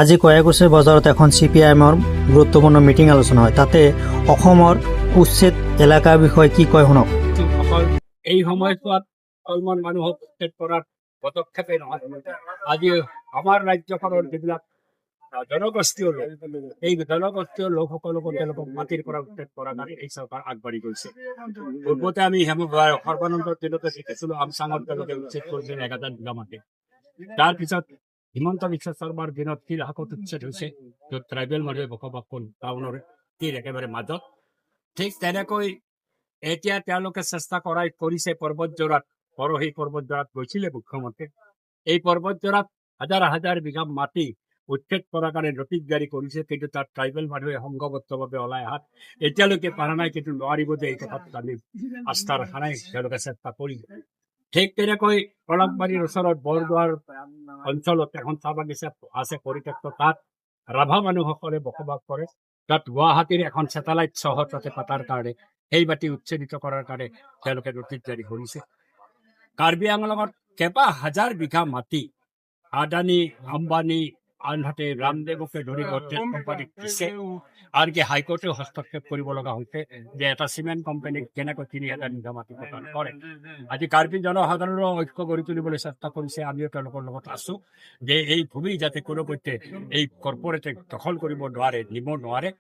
আজি কয়াকুছিৰ বজাৰত এখন CPIMৰ গুৰুত্বপূৰ্ণ মিটিং আলোচনা হয়। তাতে অসমৰ উচ্ছেদ এলেকাৰ বিষয়ে কি কয় শুনক। অকল এই সময়ছোৱাত অলপমান মানুহক উচ্ছেদ কৰাৰ পদক্ষেপেই নহয়, আজি আমাৰ ৰাজ্যখনৰ যিবিলাক জনগোষ্ঠীয় লোক, এই জনগোষ্ঠীয় লোকসকলকো তেওঁলোকক মাটিৰ পৰা উচ্ছেদ কৰাৰ কাৰণে এই চৰকাৰ আগবাঢ়ি গৈছে। পূৰ্বতে আমি সৰ্বানন্দৰ দিনতে শিকিছিলো আমচাঙত তেওঁলোকে উচ্ছেদ কৰিছিল 1000 বিঘা মাটি। তাৰপিছত হিমন্ত বিশ্ব শৰ্মাৰ দিনত শিলহাকত উচ্ছেদ হৈছে, য'ত ট্ৰাইবেল মানুহে বসবাস কৰি টাউনৰ একেবাৰে মাজত। ঠিক তেনেকৈ এতিয়া তেওঁলোকে চেষ্টা কৰিছে পৰ্বতজোৰাত, পৰহি পৰ্বতজোৰাত গৈছিলে মুখ্যমন্ত্ৰী। এই পৰ্বতজোৰাত হাজাৰ হাজাৰ বিঘা মাটি উচ্ছেদ কৰাৰ কাৰণে নটিচ জাৰি কৰিছে, কিন্তু তাত ট্ৰাইবেল মানুহে সংঘবদ্ধভাৱে ওলাই অহাত এতিয়ালৈকে পৰা নাই, কিন্তু নোৱাৰিব যে এই কথাত আমি আস্থা ৰখা নাই, তেওঁলোকে চেষ্টা কৰিছে। ঠিক তেনেকৈ কলমবাৰীৰ ওচৰত বৰদোৱাৰ অঞ্চলত এখন চাহ বাগিচা আছে পৰিত্যক্ত, তাত ৰাভা মানুহসকলে বসবাস কৰে। তাত গুৱাহাটীৰ এখন ছেটেলাইট চহৰ তাতে পাতাৰ কাৰণে সেই মাটি উচ্ছেদিত কৰাৰ কাৰণে তেওঁলোকে নটিচ জাৰি কৰিছে। কাৰ্বি আংলঙত কেইবা হাজাৰ বিঘা মাটি আদানী আম্বানী আনহাতে ৰামদেৱকে ধৰি গডৰেজ কোম্পানীক দিছে। আনকি হাইকোৰ্টেও হস্তক্ষেপ কৰিব লগা হৈছে যে এটা চিমেণ্ট কোম্পানীক কেনেকৈ 3000 বিঘা মাটি প্ৰদান কৰে। আজি কাৰ্বি জনসাধাৰণৰ ঐক্য গঢ়ি তুলিবলৈ চেষ্টা কৰিছে, আমিও তেওঁলোকৰ লগত আছো যে এই ভূমি যাতে কোনোপধ্যে এই কৰ্পৰেটে দখল কৰিব নোৱাৰে, নিব নোৱাৰে।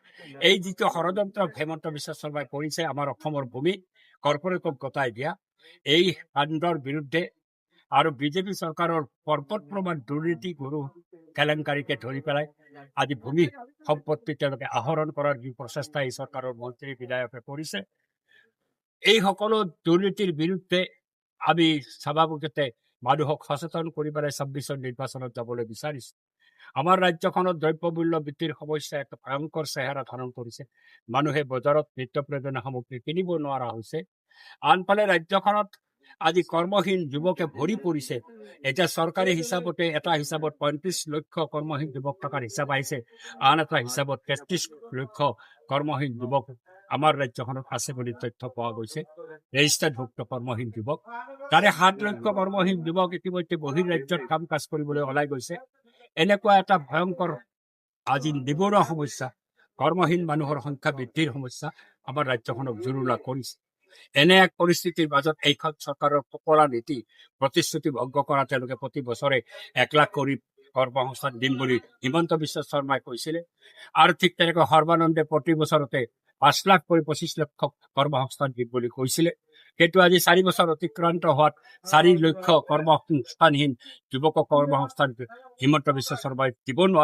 এই যিটো ষড়যন্ত্ৰ হেমন্ত বিশ্ব শৰ্মাই কৰিছে আমাৰ অসমৰ ভূমি কৰ্পৰেটক গতাই দিয়া, এই কাণ্ডৰ বিৰুদ্ধে আৰু বিজেপি চৰকাৰৰ পৰ্বত প্ৰমাণ দুৰ্নীতি গুৰু কেলেংকাৰীকে ধৰি পেলাই আজি ভূমি সম্পত্তি তেওঁলোকে আহৰণ কৰাৰ যি প্ৰচেষ্টা এই চৰকাৰৰ মন্ত্ৰী বিধায়কে কৰিছে, এই সকলো দুৰ্নীতিৰ বিৰুদ্ধে আমি স্বাভাৱিকতে মানুহক সচেতন কৰি পেলাই 26ৰ নিৰ্বাচনত যাবলৈ বিচাৰিছো। আমাৰ ৰাজ্যখনত দ্ৰব্যমূল্য বৃদ্ধিৰ সমস্যা এক ভয়ংকৰ চেহেৰা ধাৰণ কৰিছে। মানুহে বজাৰত নিত্য প্ৰয়োজনীয় সামগ্ৰী কিনিব নোৱাৰা হৈছে। আনফালে ৰাজ্যখনত আজি কৰ্মহীন যুৱকে ভৰি পৰিছে। এতিয়া চৰকাৰী হিচাপতে এটা হিচাপত 35 লক্ষ কৰ্মহীন যুৱক থকাৰ হিচাপ আহিছে, আন এটা হিচাপত 33 লক্ষ কৰ্মহীন যুৱক আমাৰ ৰাজ্যখনত আছে বুলি তথ্য পোৱা গৈছে, ৰেজিষ্টাৰ্ডভুক্ত কৰ্মহীন যুৱক। তাৰে 7 লক্ষ কৰ্মহীন যুৱক ইতিমধ্যে বহিৰ ৰাজ্যত কাম কাজ কৰিবলৈ ওলাই গৈছে। এনেকুৱা এটা ভয়ংকৰ আজি নিবনুৱা সমস্যা, কৰ্মহীন মানুহৰ সংখ্যা বৃদ্ধিৰ সমস্যা আমাৰ ৰাজ্যখনক জুৰুলা কৰিছে। এনে এক পৰিস্থিতিৰ মাজত এইখন চৰকাৰৰ ফকৰা নীতি প্ৰতিশ্ৰুতি ভংগ কৰা, তেওঁলোকে প্ৰতি বছৰে 1 লাখ কৰি কৰ্মসংস্থান দিম বুলি হিমন্ত বিশ্ব শৰ্মাই কৈছিলে, আৰু ঠিক তেনেকৈ সৰ্বানন্দে প্ৰতি বছৰতে 5 লাখ কৰি 25 লক্ষ কৰ্মসংস্থান দিম বুলি কৈছিলে। কিন্তু আজি 4 বছৰ অতিক্ৰান্ত হোৱাত 4 লক্ষ কৰ্মসংস্থানহীন যুৱকক কৰ্মসংস্থান হিমন্ত বিশ্ব শৰ্মাই দিব নোৱাৰে।